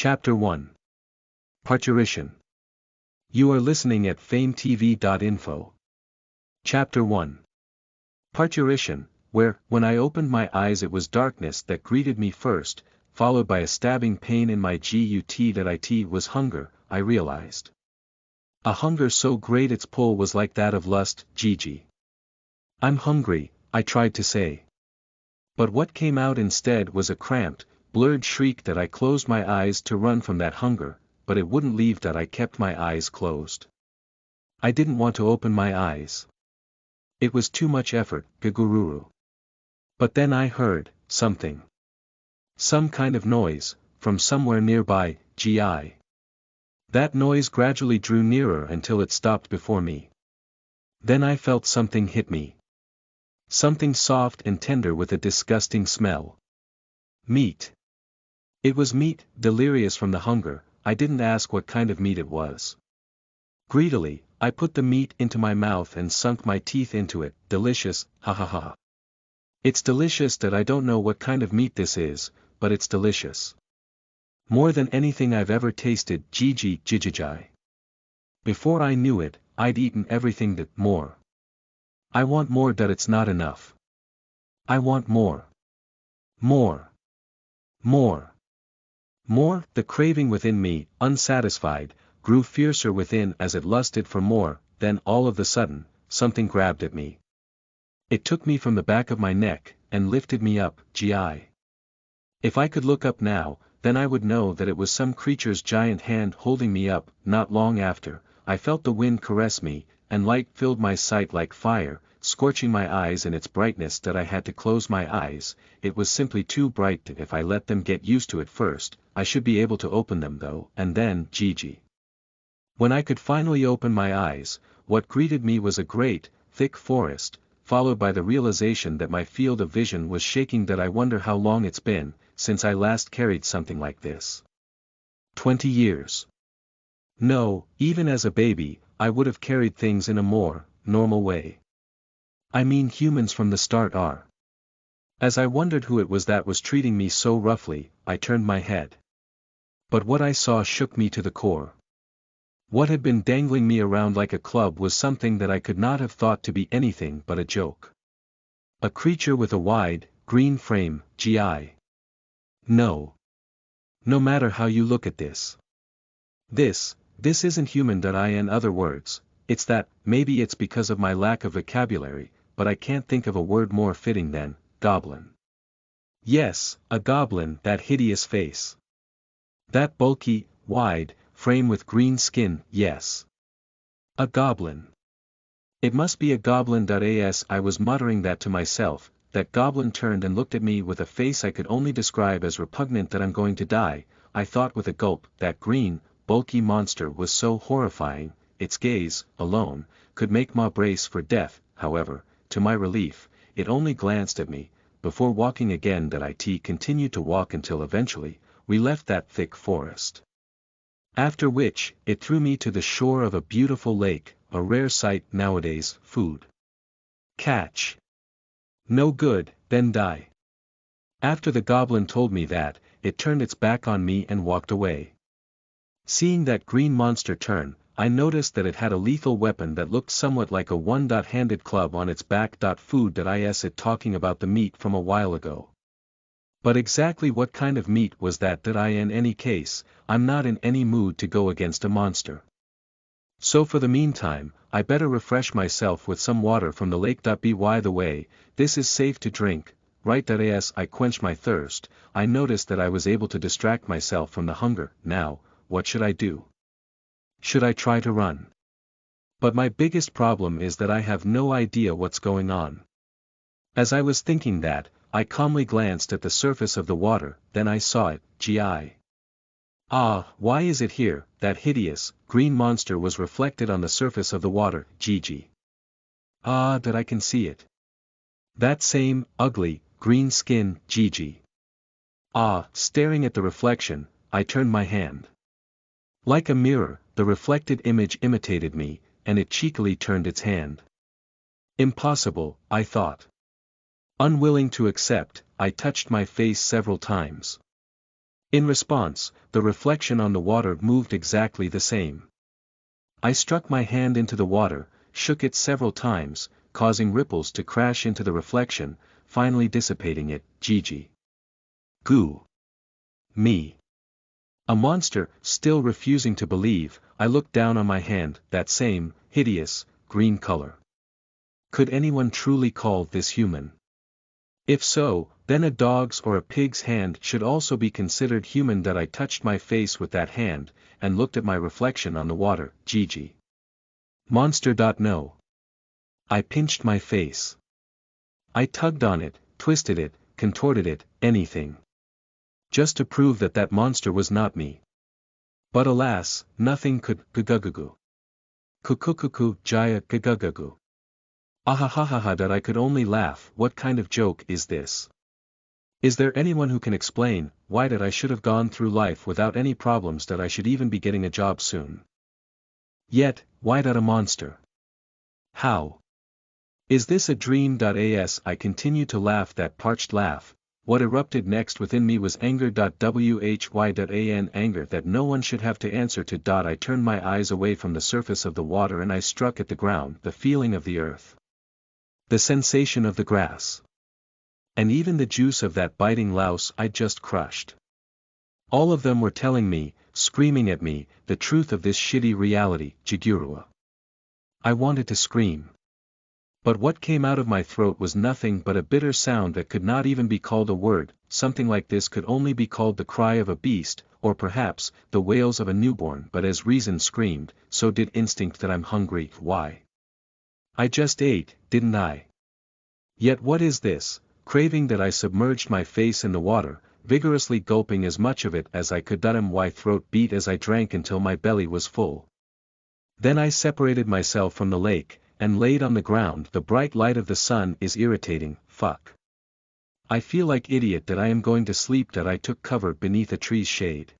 Chapter 1. Parturition. You are listening at famvetv.info. Chapter 1. Parturition, where, when I opened my eyes it was darkness that greeted me first, followed by a stabbing pain in my gut that it was hunger, I realized. A hunger so great its pull was like that of lust, Gigi. I'm hungry, I tried to say. But what came out instead was a cramped, blurred shriek that I closed my eyes to run from that hunger, but it wouldn't leave that I kept my eyes closed. I didn't want to open my eyes. It was too much effort, gagururu. But then I heard something. Some kind of noise, from somewhere nearby, gi. That noise gradually drew nearer until it stopped before me. Then I felt something hit me. Something soft and tender with a disgusting smell. Meat. It was meat, delirious from the hunger. I didn't ask what kind of meat it was. Greedily, I put the meat into my mouth and sunk my teeth into it. Delicious, ha ha ha. It's delicious that I don't know what kind of meat this is, but it's delicious. More than anything I've ever tasted, Gigi, Gigigi. Before I knew it, I'd eaten everything that more. I want more, that it's not enough. I want more. More. More. More. The craving within me, unsatisfied, grew fiercer within as it lusted for more. Then all of a sudden, something grabbed at me. It took me from the back of my neck, and lifted me up, gi. If I could look up now, then I would know that it was some creature's giant hand holding me up. Not long after, I felt the wind caress me, and light filled my sight like fire, scorching my eyes in its brightness that I had to close my eyes. It was simply too bright that if I let them get used to it first, I should be able to open them though, and then, Gigi. When I could finally open my eyes, what greeted me was a great, thick forest, followed by the realization that my field of vision was shaking. That I wonder how long it's been since I last carried something like this. 20 years. No, even as a baby, I would have carried things in a more normal way. I mean, humans from the start are. As I wondered who it was that was treating me so roughly, I turned my head. But what I saw shook me to the core. What had been dangling me around like a club was something that I could not have thought to be anything but a joke. A creature with a wide, green frame, gi. No. No matter how you look at this. This isn't human. In other words, it's that. Maybe it's because of my lack of vocabulary, but I can't think of a word more fitting than goblin. Yes, a goblin. That hideous face. That bulky, wide frame with green skin. Yes. A goblin. It must be a goblin. As I was muttering that to myself, that goblin turned and looked at me with a face I could only describe as repugnant. That I'm going to die, I thought with a gulp. That green, bulky monster was so horrifying, its gaze, alone, could make ma brace for death. However, to my relief, it only glanced at me, before walking again. That it continued to walk until eventually, we left that thick forest. After which, it threw me to the shore of a beautiful lake, a rare sight nowadays. Food. Catch. No good, then die. After the goblin told me that, it turned its back on me and walked away. Seeing that green monster turn, I noticed that it had a lethal weapon that looked somewhat like a one-handed club on its back. Food. Is it talking about the meat from a while ago? But exactly what kind of meat was that? In any case, I'm not in any mood to go against a monster. So for the meantime, I better refresh myself with some water from the lake. By the way, this is safe to drink, right? As I quenched my thirst, I noticed that I was able to distract myself from the hunger. Now, what should I do? Should I try to run? But my biggest problem is that I have no idea what's going on. As I was thinking that, I calmly glanced at the surface of the water. Then I saw it, gi. Ah, why is it here? That hideous, green monster was reflected on the surface of the water, Gigi. Ah, that I can see it. That same, ugly, green skin, Gigi. Ah, staring at the reflection, I turned my hand. Like a mirror, the reflected image imitated me, and it cheekily turned its hand. Impossible, I thought. Unwilling to accept, I touched my face several times. In response, the reflection on the water moved exactly the same. I struck my hand into the water, shook it several times, causing ripples to crash into the reflection, finally dissipating it. Gigi. Goo. Me. A monster, still refusing to believe, I looked down on my hand, that same, hideous, green color. Could anyone truly call this human? If so, then a dog's or a pig's hand should also be considered human. That I touched my face with that hand, and looked at my reflection on the water. Gigi. Monster. No. I pinched my face. I tugged on it, twisted it, contorted it, anything. Just to prove that that monster was not me. But alas, nothing could. Gugugugu. Kukukuku jaya gugugugu. Ahahahaha. That I could only laugh. What kind of joke is this? Is there anyone who can explain why that I should have gone through life without any problems, that I should even be getting a job soon? Yet, why that a monster? How? Is this a dream? As I continued to laugh that parched laugh, what erupted next within me was anger. Why? Anger that no one should have to answer to. I turned my eyes away from the surface of the water and I struck at the ground. The feeling of the earth. The sensation of the grass. And even the juice of that biting louse I'd just crushed. All of them were telling me, screaming at me, the truth of this shitty reality. Jigurua. I wanted to scream. But what came out of my throat was nothing but a bitter sound that could not even be called a word. Something like this could only be called the cry of a beast, or perhaps, the wails of a newborn. But as reason screamed, so did instinct that I'm hungry. Why? I just ate, didn't I? Yet what is this craving that I submerged my face in the water, vigorously gulping as much of it as I could. My throat beat as I drank until my belly was full. Then I separated myself from the lake, and laid on the ground. The bright light of the sun is irritating. Fuck. I feel like idiot that I am going to sleep. I took cover beneath a tree's shade.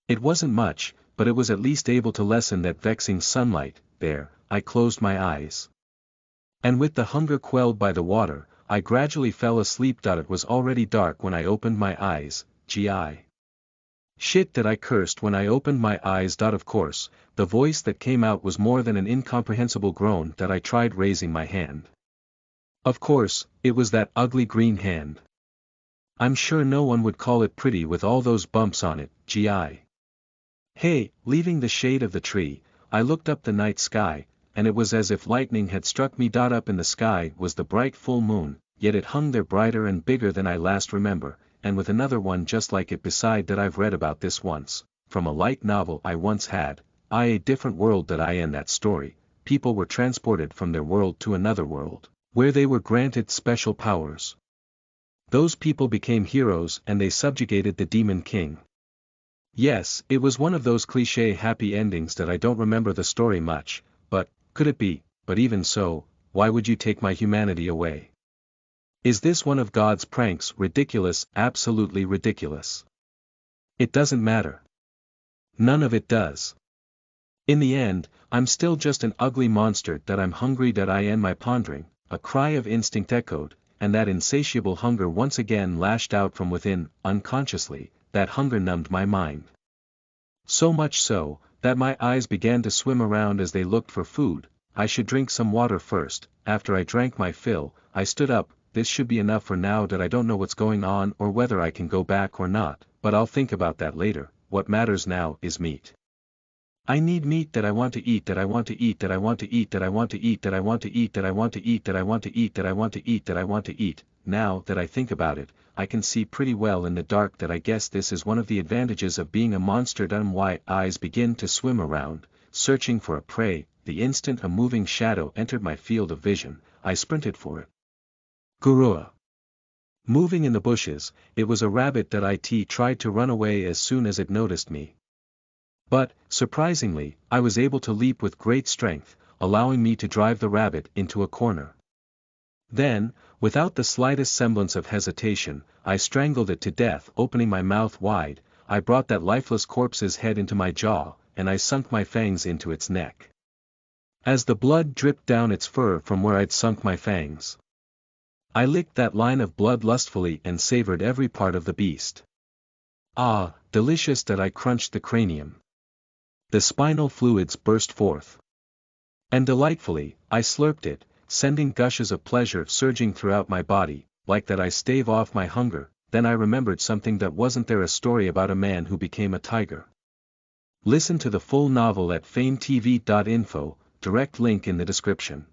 It wasn't much, but it was at least able to lessen that vexing sunlight. There, I closed my eyes. And with the hunger quelled by the water, I gradually fell asleep. It was already dark when I opened my eyes. Gi. Shit, that I cursed when I opened my eyes. Of course, the voice that came out was more than an incomprehensible groan. I tried raising my hand. Of course, it was that ugly green hand. I'm sure no one would call it pretty with all those bumps on it. Gi. Hey, leaving the shade of the tree, I looked up the night sky, and it was as if lightning had struck me. Up in the sky was the bright full moon, yet it hung there brighter and bigger than I last remember, and with another one just like it beside. I've read about this once, from a light novel I once had. A different world. In that story, people were transported from their world to another world, where they were granted special powers. Those people became heroes and they subjugated the Demon King. Yes, it was one of those cliché happy endings. I don't remember the story much, but, could it be? But even so, why would you take my humanity away? Is this one of God's pranks? Ridiculous, absolutely ridiculous. It doesn't matter. None of it does. In the end, I'm still just an ugly monster. I'm hungry. My pondering, a cry of instinct echoed, and that insatiable hunger once again lashed out from within. Unconsciously, that hunger numbed my mind. So much so, that my eyes began to swim around as they looked for food. I should drink some water first. After I drank my fill, I stood up. This should be enough for now. I don't know what's going on or whether I can go back or not, but I'll think about that later. What matters now is meat. I need meat. I want to eat. I want to eat. I want to eat. I want to eat. I want to eat. I want to eat. I want to eat. I want to eat. I want to eat. Now that I think about it, I can see pretty well in the dark. I guess this is one of the advantages of being a monster. My eyes begin to swim around, searching for a prey. The instant a moving shadow entered my field of vision, I sprinted for it. Gurua. Moving in the bushes, it was a rabbit. It tried to run away as soon as it noticed me. But, surprisingly, I was able to leap with great strength, allowing me to drive the rabbit into a corner. Then, without the slightest semblance of hesitation, I strangled it to death. Opening my mouth wide, I brought that lifeless corpse's head into my jaw, and I sunk my fangs into its neck. As the blood dripped down its fur from where I'd sunk my fangs, I licked that line of blood lustfully and savored every part of the beast. Ah, delicious that I crunched the cranium. The spinal fluids burst forth. And delightfully, I slurped it, sending gushes of pleasure surging throughout my body, like that I stave off my hunger. Then I remembered something. That wasn't there a story about a man who became a tiger? Listen to the full novel at famvetv.info, direct link in the description.